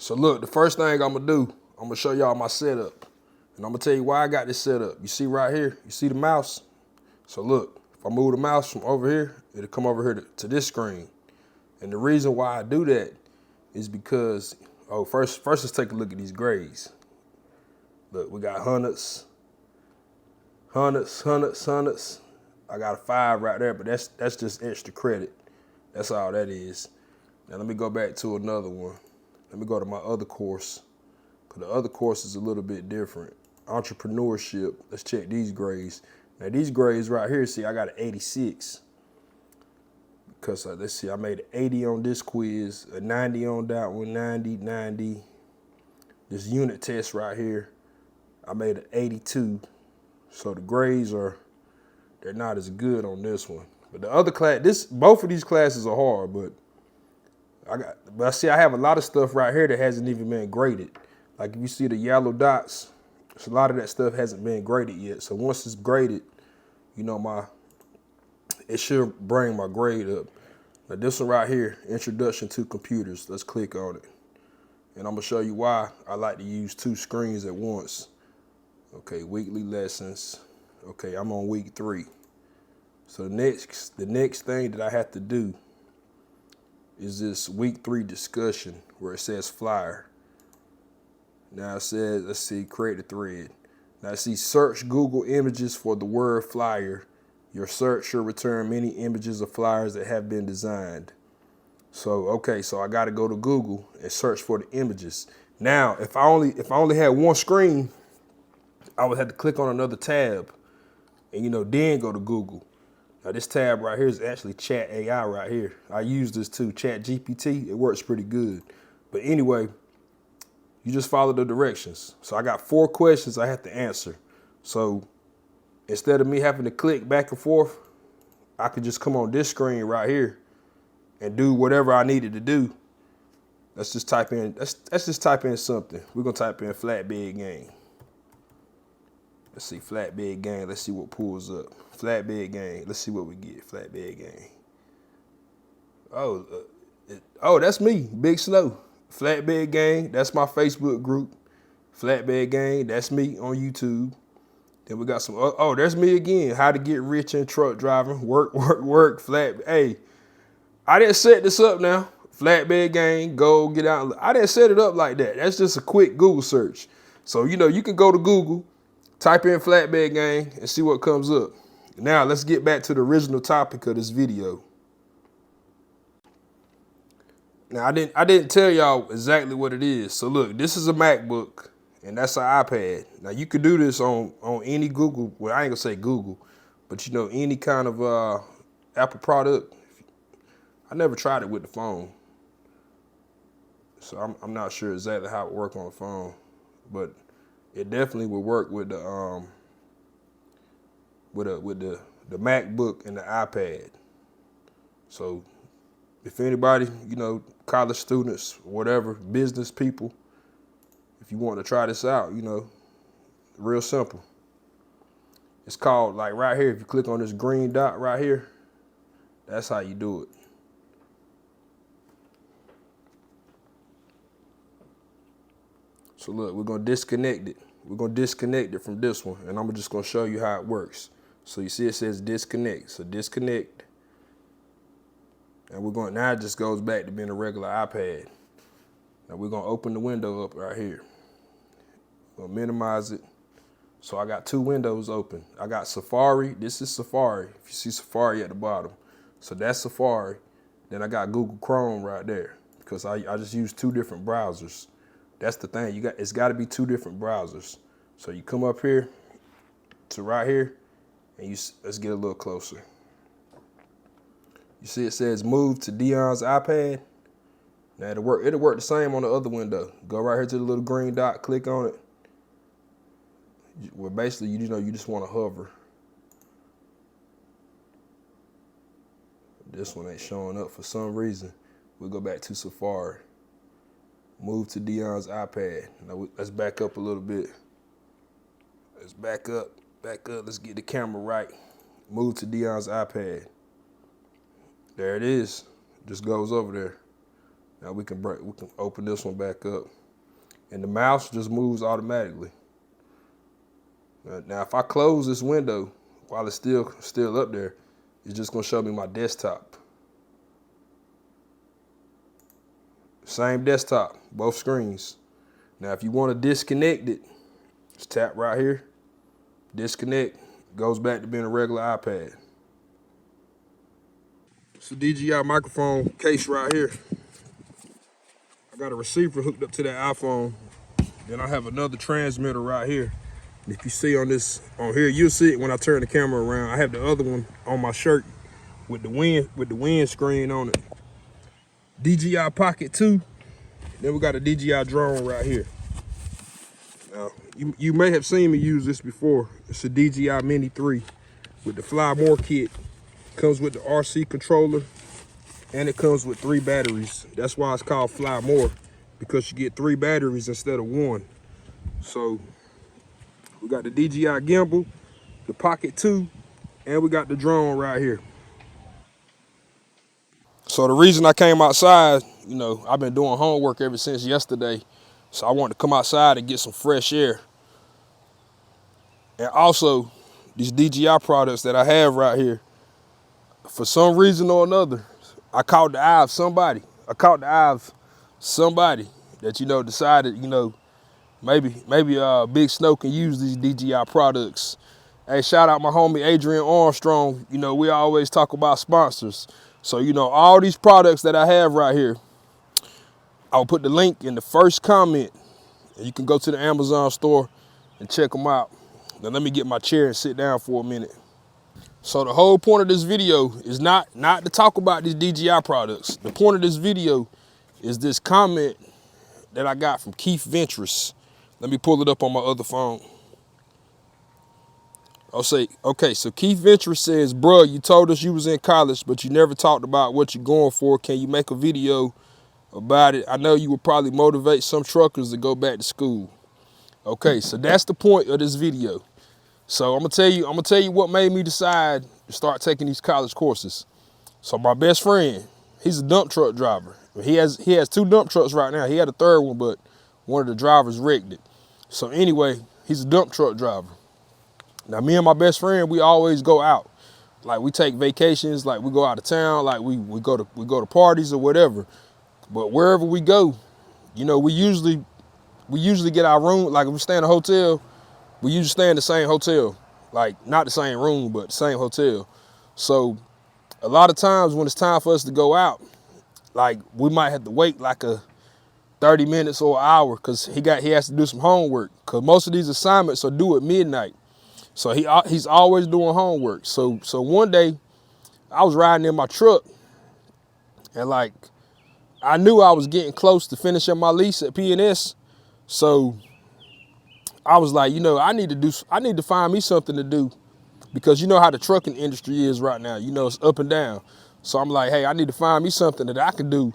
So look, the first thing I'm gonna do, I'm gonna show y'all my setup. And I'm gonna tell you why I got this set up. You see right here, you see the mouse? So look, if I move the mouse from over here, it'll come over here to this screen. And the reason why I do that is because, first let's take a look at these grades. Look, we got hundreds. I got a 5 right there, but that's just extra credit. That's all that is. Now let me go back to another one. Let me go to my other course, because the other course is a little bit different. Entrepreneurship, let's check these grades. Now these grades right here, see, I got an 86. Because let's see, I made an 80 on this quiz, a 90 on that one, 90. This unit test right here, I made an 82. So the grades they're not as good on this one. But the other class, both of these classes are hard, but I have a lot of stuff right here that hasn't even been graded. Like if you see the yellow dots, a lot of that stuff hasn't been graded yet. So once it's graded, you know, it should bring my grade up. Now this one right here, Introduction to Computers. Let's click on it. And I'm gonna show you why I like to use 2 screens at once. Okay, weekly lessons. Okay, I'm on week 3. So the next thing that I have to do is this week 3 discussion where it says flyer. Now it says, let's see, create a thread. Now see, search Google images for the word flyer. Your search should return many images of flyers that have been designed. So, okay, so I gotta go to Google and search for the images. Now, if I only had one screen, I would have to click on another tab and, then go to Google. Now this tab right here is actually Chat AI right here. I use this too, Chat GPT. It works pretty good. But anyway, you just follow the directions. So I got 4 questions I have to answer. So instead of me having to click back and forth, I could just come on this screen right here and do whatever I needed to do. Let's just type in something. We're gonna type in flatbed gang. Let's see, flatbed gang. Let's see what pulls up. Flatbed gang. Let's see what we get. Flatbed gang. Oh, that's me, Big Snow. Flatbed gang. That's my Facebook group. Flatbed gang. That's me on YouTube. Then we got some. Oh, there's me again. How to get rich in truck driving. Work. Flat. Hey, I didn't set this up now. Flatbed gang. Go get out. I didn't set it up like that. That's just a quick Google search. So you can go to Google. Type in flatbed gang and see what comes up. Now let's get back to the original topic of this video. Now I didn't tell y'all exactly what it is. So look, this is a MacBook and that's an iPad. Now you could do this on any Google, well I ain't gonna say Google, but any kind of Apple product. I never tried it with the phone. So I'm not sure exactly how it works on the phone, but it definitely would work with the MacBook and the iPad. So if anybody, college students, whatever, business people, if you want to try this out, real simple. It's called, like right here, if you click on this green dot right here, that's how you do it. So look, we're gonna disconnect it. We're gonna disconnect it from this one, and I'm just gonna show you how it works. So you see it says disconnect. So disconnect. And now it just goes back to being a regular iPad. Now we're gonna open the window up right here. We're gonna minimize it. So I got 2 windows open. I got Safari. This is Safari. If you see Safari at the bottom. So that's Safari. Then I got Google Chrome right there because I just use 2 different browsers. That's the thing. It's got to be 2 different browsers. So you come up here to right here, and let's get a little closer. You see it says move to Deon's iPad. Now it'll work the same on the other window. Go right here to the little green dot, click on it. Well, basically, you just want to hover. This one ain't showing up for some reason. We'll go back to Safari. Move to Deon's iPad. Now let's back up a little bit. Let's back up. Let's get the camera right. Move to Deon's iPad. There it is. Just goes over there. Now we can open this one back up. And the mouse just moves automatically. Now if I close this window while it's still up there, it's just gonna show me my desktop. Same desktop, both screens. Now if you wanna disconnect it, just tap right here, disconnect, goes back to being a regular iPad. It's a DJI microphone case right here. I got a receiver hooked up to that iPhone. Then I have another transmitter right here. And if you see on here, you'll see it when I turn the camera around. I have the other one on my shirt with the wind screen on it. DJI Pocket 2. Then we got a DJI drone right here. Now, you may have seen me use this before. It's a DJI Mini 3 with the Fly More kit. Comes with the RC controller and it comes with 3 batteries. That's why it's called Fly More, because you get 3 batteries instead of 1. So we got the DJI gimbal, the Pocket 2, and we got the drone right here. So the reason I came outside, you know, I've been doing homework ever since yesterday. So I wanted to come outside and get some fresh air. And also, these DJI products that I have right here, for some reason or another, I caught the eye of somebody. That, you know, decided, you know, maybe Big Snow can use these DJI products. Hey, shout out my homie Adrian Armstrong. You know, we always talk about sponsors. So, you know, all these products that I have right here, I'll put the link in the first comment. And you can go to the Amazon store and check them out. Now let me get my chair and sit down for a minute. So the whole point of this video is not to talk about these DJI products. The point of this video is this comment that I got from Keith Ventress. Let me pull it up on my other phone. I'll say, okay, so Keith Ventress says, bruh, you told us you was in college, but you never talked about what you're going for. Can you make a video about it? I know you would probably motivate some truckers to go back to school. Okay, so that's the point of this video. So I'm gonna tell you what made me decide to start taking these college courses. So my best friend, he's a dump truck driver. He has 2 dump trucks right now. He had a 3rd one, but one of the drivers wrecked it. So anyway, he's a dump truck driver. Now me and my best friend, we always go out. Like we take vacations, like we go out of town, like we go to parties or whatever. But wherever we go, you know, we usually get our room. Like if we stay in a hotel, we usually stay in the same hotel. Like not the same room, but the same hotel. So a lot of times when it's time for us to go out, like we might have to wait like a 30 minutes or an hour because he has to do some homework. Because most of these assignments are due at midnight. So he's always doing homework. So one day I was riding in my truck and like I knew I was getting close to finishing my lease at P&S. So I was like, you know, I need to find me something to do, because you know how the trucking industry is right now. You know, it's up and down. So I'm like, hey, I need to find me something that I can do,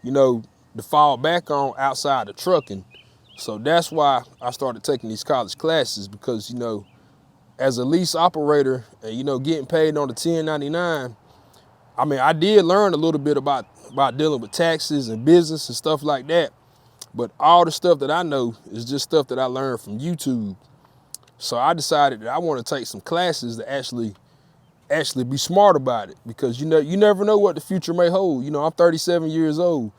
you know, to fall back on outside of trucking. So that's why I started taking these college classes, because, you know, as a lease operator and, you know, getting paid on the 1099, I mean, I did learn a little bit about dealing with taxes and business and stuff like that. But all the stuff that I know is just stuff that I learned from YouTube. So I decided that I want to take some classes to actually be smart about it, because, you know, you never know what the future may hold. You know, I'm 37 years old.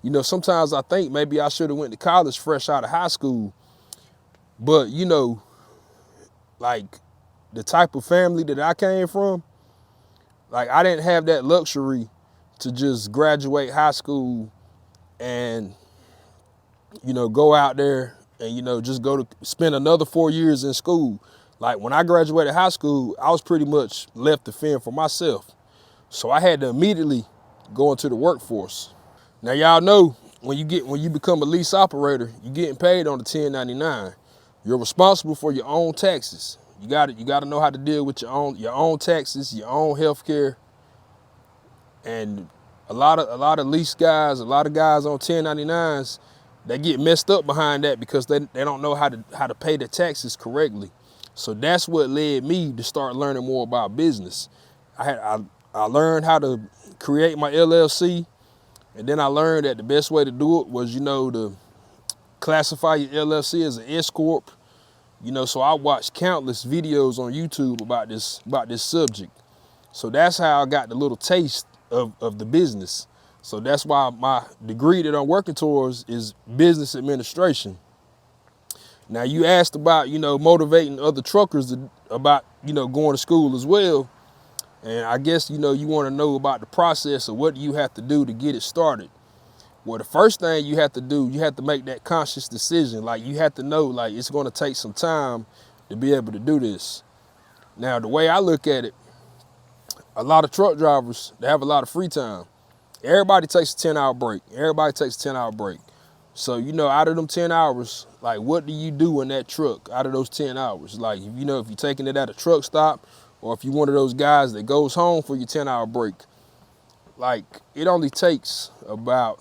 You know, sometimes I think maybe I should have went to college fresh out of high school. But, you know, like the type of family that I came from, like I didn't have that luxury to just graduate high school and, you know, go out there and, you know, just go to spend another 4 years in school. Like when I graduated high school, I was pretty much left to fend for myself. So I had to immediately go into the workforce. Now y'all know when you become a lease operator, you're getting paid on the 1099. You're responsible for your own taxes. You got to know how to deal with your own taxes, your own health care. And a lot of lease guys, a lot of guys on 1099s, they get messed up behind that because they don't know how to pay their taxes correctly. So that's what led me to start learning more about business. I learned how to create my LLC. And then I learned that the best way to do it was, to classify your LLC as an S Corp. So I watched countless videos on YouTube about this subject. So that's how I got the little taste of the business. So that's why my degree that I'm working towards is business administration. Now you asked about, motivating other truckers about, going to school as well. And I guess, you want to know about the process of what do you have to do to get it started. Well, the first thing you have to do, you have to make that conscious decision. Like you have to know, like it's going to take some time to be able to do this. Now, the way I look at it, a lot of truck drivers, they have a lot of free time. Everybody takes a 10-hour break. Everybody takes a 10-hour break. So, out of them 10 hours, like what do you do in that truck out of those 10 hours? Like, if you're taking it at a truck stop, or if you're one of those guys that goes home for your 10-hour break, like it only takes about,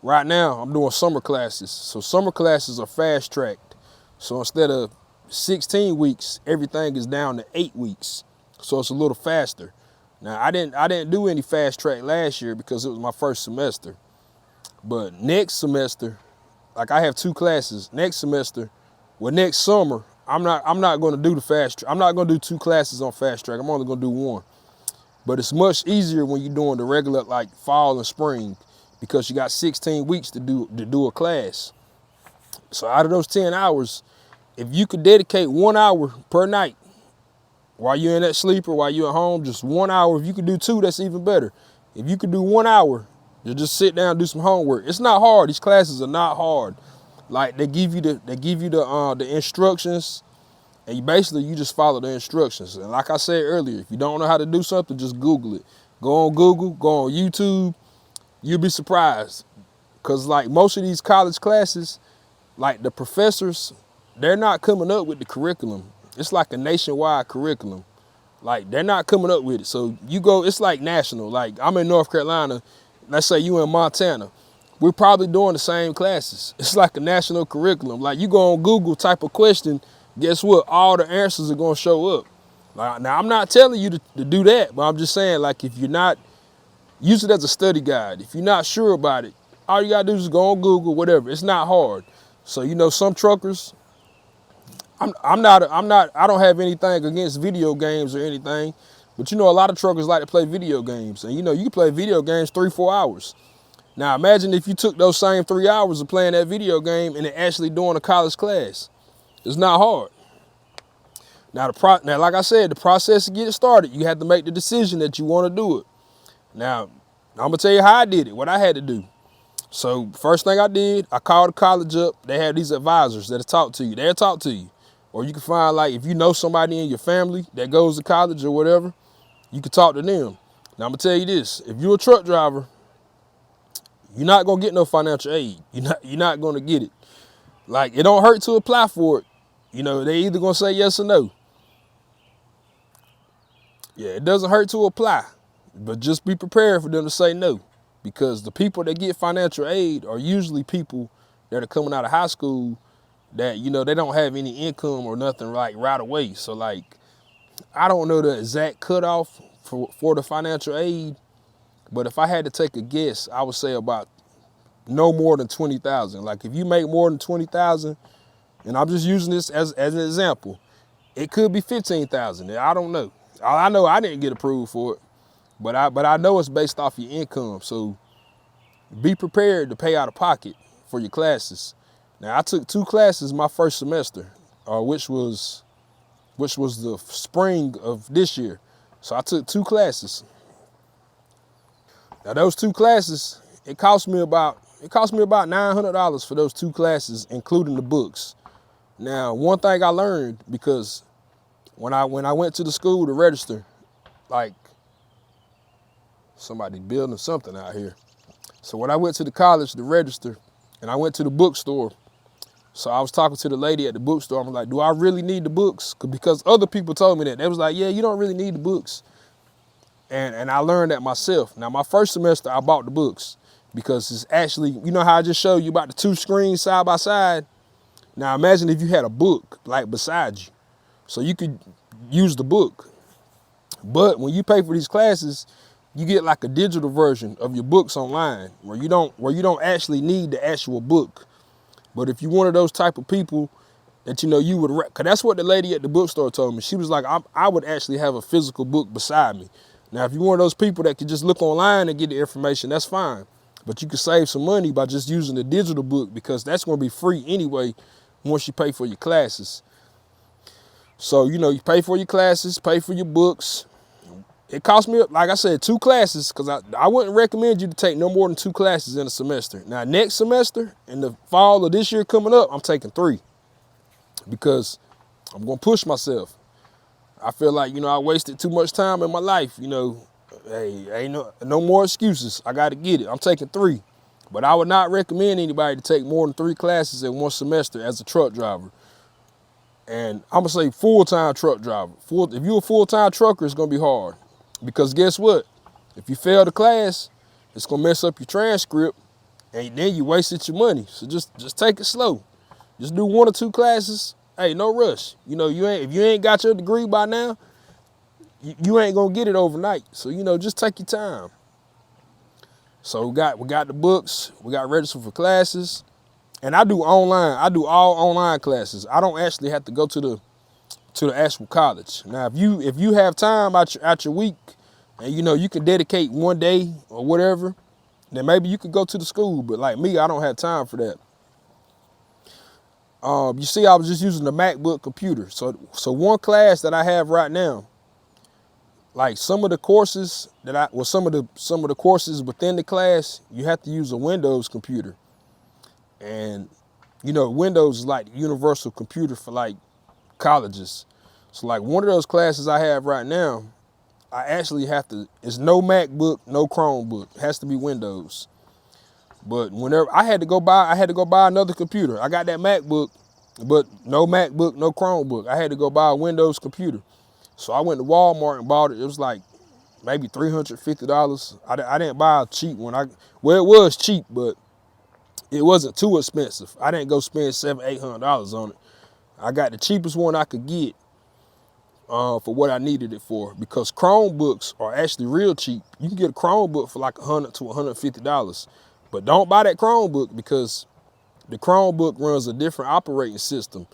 right now I'm doing summer classes. So summer classes are fast tracked. So instead of 16 weeks, everything is down to 8 weeks. So it's a little faster. Now I didn't do any fast track last year because it was my first semester. But next semester, like I have 2 classes. Next semester, next summer, I'm not going to do the fast track. I'm not going to do 2 classes on fast track. I'm only going to do 1. But it's much easier when you're doing the regular like fall and spring because you got 16 weeks to do a class. So out of those 10 hours, if you could dedicate 1 hour per night while you're in that sleeper, while you're at home, just 1 hour. If you could do 2, that's even better. If you could do 1 hour, you just sit down and do some homework. It's not hard. These classes are not hard. Like they give you the instructions, and you just follow the instructions. And like I said earlier, if you don't know how to do something, just Google it. Go on Google, go on YouTube. You'll be surprised. Cause like most of these college classes, like the professors, they're not coming up with the curriculum. It's like a nationwide curriculum. Like they're not coming up with it. So you go, it's like national. Like I'm in North Carolina, let's say you in Montana. We're probably doing the same classes. It's like a national curriculum. Like you go on Google, type of question, guess what? All the answers are gonna show up. Like, now I'm not telling you to do that, but I'm just saying like if you're not, use it as a study guide. If you're not sure about it, all you gotta do is go on Google, whatever. It's not hard. So some truckers, I don't have anything against video games or anything, but a lot of truckers like to play video games. And you can play video games 3-4 hours. Now imagine if you took those same 3 hours of playing that video game and then actually doing a college class. It's not hard. Now, like I said, the process to get it started, you have to make the decision that you want to do it. Now, I'm going to tell you how I did it, what I had to do. So first thing I did, I called the college up. They have these advisors that'll talk to you. They'll talk to you. Or you can find, like, if you know somebody in your family that goes to college or whatever, you can talk to them. Now, I'm going to tell you this. If you're a truck driver, you're not going to get no financial aid. You're not going to get it. Like, it don't hurt to apply for it. They either going to say yes or no. Yeah, it doesn't hurt to apply. But just be prepared for them to say no. Because the people that get financial aid are usually people that are coming out of high school that, they don't have any income or nothing like right away. So like, I don't know the exact cutoff for the financial aid, but if I had to take a guess, I would say about no more than 20,000. Like if you make more than 20,000, and I'm just using this as an example, it could be 15,000. I don't know. I know I didn't get approved for it, but I know it's based off your income. So be prepared to pay out of pocket for your classes. Now I took 2 classes my first semester, which was the spring of this year. So I took 2 classes. Now those 2 classes, it cost me about $900 for those 2 classes, including the books. Now, one thing I learned, because when I went to the school to register, like somebody building something out here. So when I went to the college to register and I went to the bookstore, so I was talking to the lady at the bookstore. I'm like, do I really need the books? Because other people told me that. They was like, yeah, you don't really need the books. And I learned that myself. Now, my first semester, I bought the books because it's actually, how I just showed you about the 2 screens side by side? Now, imagine if you had a book like beside you. So you could use the book. But when you pay for these classes, you get like a digital version of your books online where you don't actually need the actual book. But if you're one of those type of people that you would, cause that's what the lady at the bookstore told me. She was like, I would actually have a physical book beside me. Now, if you're one of those people that can just look online and get the information, that's fine. But you can save some money by just using the digital book because that's going to be free anyway once you pay for your classes. So, you pay for your classes, pay for your books. It cost me, like I said, 2 classes because I wouldn't recommend you to take no more than 2 classes in a semester. Now, next semester, in the fall of this year coming up, I'm taking 3 because I'm going to push myself. I feel like, I wasted too much time in my life. Hey, ain't no more excuses. I got to get it. I'm taking 3. But I would not recommend anybody to take more than 3 classes in one semester as a truck driver. And I'm going to say full-time truck driver. If you're a full-time trucker, it's going to be hard. Because guess what? If you fail the class, it's going to mess up your transcript, and then you wasted your money. So just take it slow. Just do 1 or 2 classes. Hey, no rush. If you ain't got your degree by now, you ain't going to get it overnight. So, just take your time. So we got the books. We got registered for classes. And I do online. I do all online classes. I don't actually have to go to the actual college. Now, if you have time out your week, and you can dedicate 1 day or whatever, then maybe you could go to the school. But like me, I don't have time for that. You see, I was just using the MacBook computer. So one class that I have right now, like some of the courses some of the courses within the class, you have to use a Windows computer. And Windows is like the universal computer for like colleges. So like one of those classes I have right now, I actually it's no MacBook, no Chromebook. It has to be Windows. But whenever I had to go buy another computer. I got that MacBook, but no MacBook, no Chromebook. I had to go buy a Windows computer. So I went to Walmart and bought it. It was like maybe $350. I didn't buy a cheap one. It was cheap, but it wasn't too expensive. I didn't go spend $700-800 on it. I got the cheapest one I could get for what I needed it for, because Chromebooks are actually real cheap. You can get a Chromebook for like $100 to $150. But don't buy that Chromebook because the Chromebook runs a different operating system.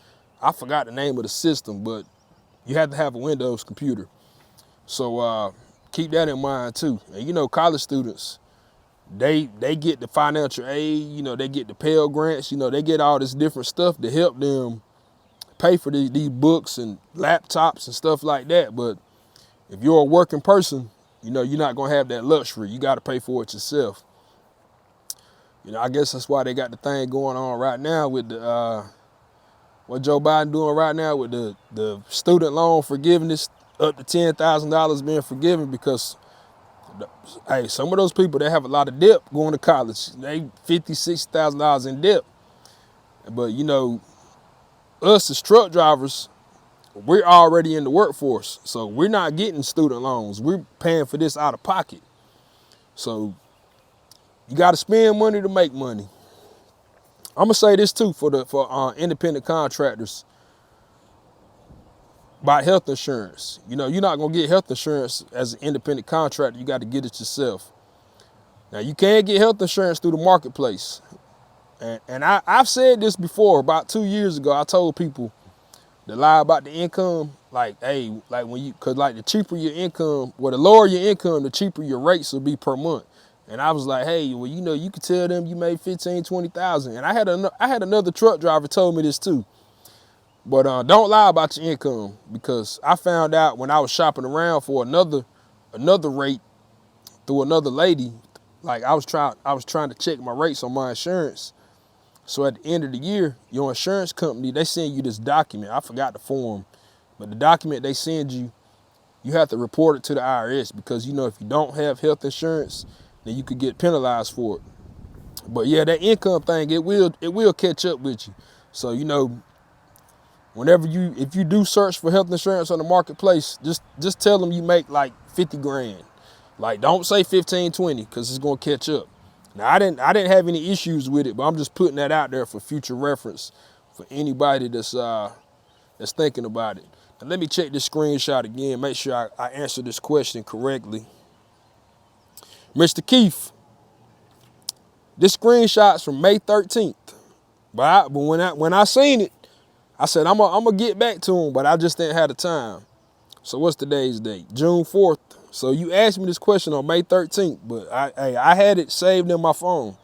I forgot the name of the system, but you have to have a Windows computer. So keep that in mind too. And college students, they get the financial aid, they get the Pell Grants, they get all this different stuff to help them pay for these books and laptops and stuff like that. But if you're a working person, you're not gonna have that luxury. You gotta pay for it yourself. I guess that's why they got the thing going on right now with the what Joe Biden doing right now with the student loan forgiveness, up to $10,000 being forgiven, because hey, some of those people, they have a lot of debt going to college. They $50,000-$60,000 in debt. But us as truck drivers, we're already in the workforce, so we're not getting student loans. We're paying for this out of pocket. So you got to spend money to make money. I'm gonna say this too for independent contractors about health insurance. You're not gonna get health insurance as an independent contractor. You got to get it yourself. Now you can get health insurance through the marketplace, and I've said this before. About 2 years ago, I told people to lie about the income. Like, hey, like cause like the cheaper your income, the lower your income, the cheaper your rates will be per month. And I was like, hey, well, you could tell them you made $15,000-$20,000. And I had another truck driver told me this too. But don't lie about your income, because I found out when I was shopping around for another rate through another lady. Like I was trying to check my rates on my insurance. So at the end of the year, your insurance company, they send you this document. I forgot the form, but the document they send you, you have to report it to the IRS, because if you don't have health insurance, then you could get penalized for it. But yeah, that income thing, it will catch up with you. So if you do search for health insurance on the marketplace, just tell them you make like 50 grand. Like, don't say 15, 20, because it's gonna catch up. Now I didn't have any issues with it, but I'm just putting that out there for future reference for anybody that's thinking about it. Now let me check this screenshot again, make sure I answer this question correctly. Mr. Keith, this screenshot's from May 13th. But when I seen it, I said I'm gonna get back to him, but I just didn't have the time. So what's today's date? June 4th. So you asked me this question on May 13th, but I had it saved in my phone.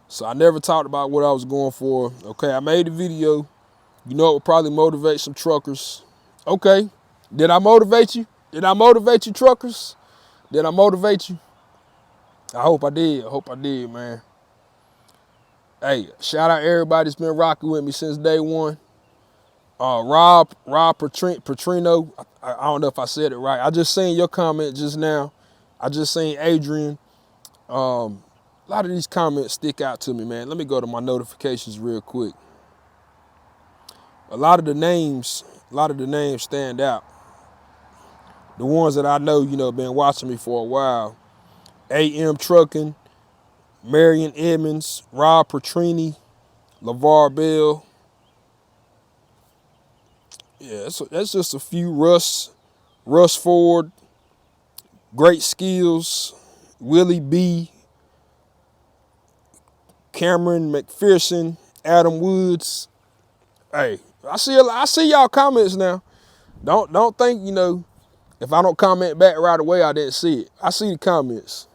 So I never talked about what I was going for. Okay, I made a video. You know it would probably motivate some truckers. Okay, did I motivate you? Did I motivate you, truckers? Did I motivate you? I hope I did. I hope I did, man. Hey, shout out everybody that's been rocking with me since day one. Rob Petrino, I don't know if I said it right. I just seen your comment just now. I just seen Adrian. A lot of these comments stick out to me, man. Let me go to my notifications real quick. A lot of the names stand out. The ones that I know, been watching me for a while. AM Trucking, Marion Edmonds, Rob Petrini, LeVar Bell. Yeah, that's just a few. Russ Ford, Great Skills, Willie B, Cameron McPherson, Adam Woods. Hey, I see y'all comments now. Don't think, if I don't comment back right away, I didn't see it. I see the comments.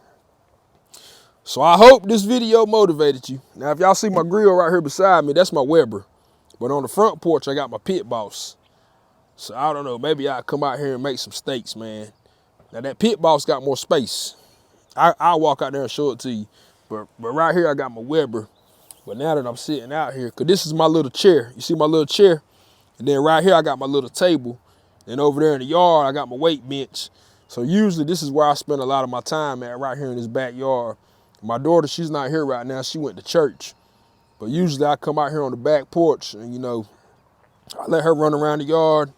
So I hope this video motivated you. Now, if y'all see my grill right here beside me, that's my Weber. But on the front porch, I got my Pit Boss. So I don't know, maybe I'll come out here and make some steaks, man. Now that Pit Boss got more space. I'll walk out there and show it to you. But right here, I got my Weber. But now that I'm sitting out here, because this is my little chair. You see my little chair? And then right here, I got my little table. And over there in the yard, I got my weight bench. So usually this is where I spend a lot of my time at, right here in this backyard. My daughter, she's not here right now. She went to church. But usually I come out here on the back porch and, I let her run around the yard.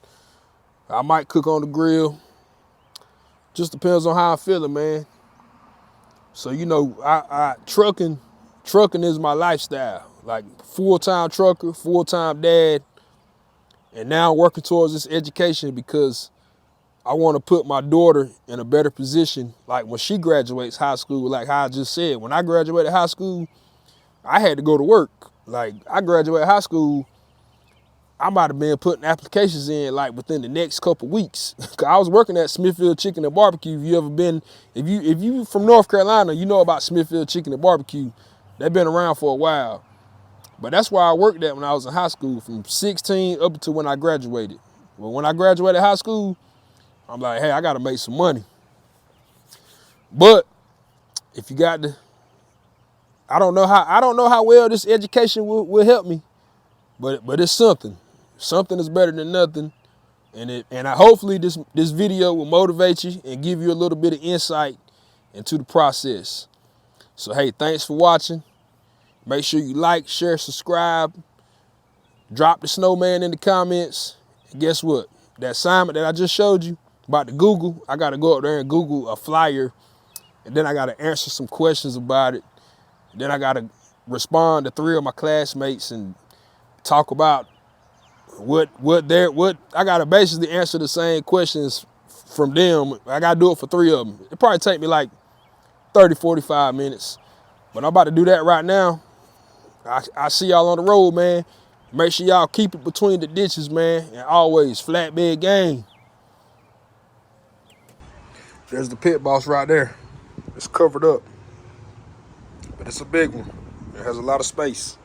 I might cook on the grill. Just depends on how I'm feeling, man. So, trucking is my lifestyle. Like full-time trucker, full-time dad. And now I'm working towards this education because I want to put my daughter in a better position. Like when she graduates high school, like how I just said, when I graduated high school, I had to go to work. Like I graduated high school, I might have been putting applications in like within the next couple weeks. I was working at Smithfield Chicken and Barbecue. If you from North Carolina, you know about Smithfield Chicken and Barbecue. They've been around for a while. But that's where I worked at when I was in high school, from 16 up to when I graduated. But when I graduated high school, I'm like, hey, I gotta make some money. But if you got I don't know how well this education will help me, but it's something. Something is better than nothing. And hopefully this video will motivate you and give you a little bit of insight into the process. So hey, thanks for watching. Make sure you like, share, subscribe. Drop the snowman in the comments. And guess what? That assignment that I just showed you about the Google, I got to go up there and Google a flyer. And then I got to answer some questions about it. And then I got to respond to 3 of my classmates and talk about what I got to basically answer the same questions from them. I got to do it for 3 of them. It probably take me like 30, 45 minutes. But I'm about to do that right now. I see y'all on the road, man. Make sure y'all keep it between the ditches, man. And always flatbed gang. There's the Pit Boss right there. It's covered up. But it's a big one. It has a lot of space.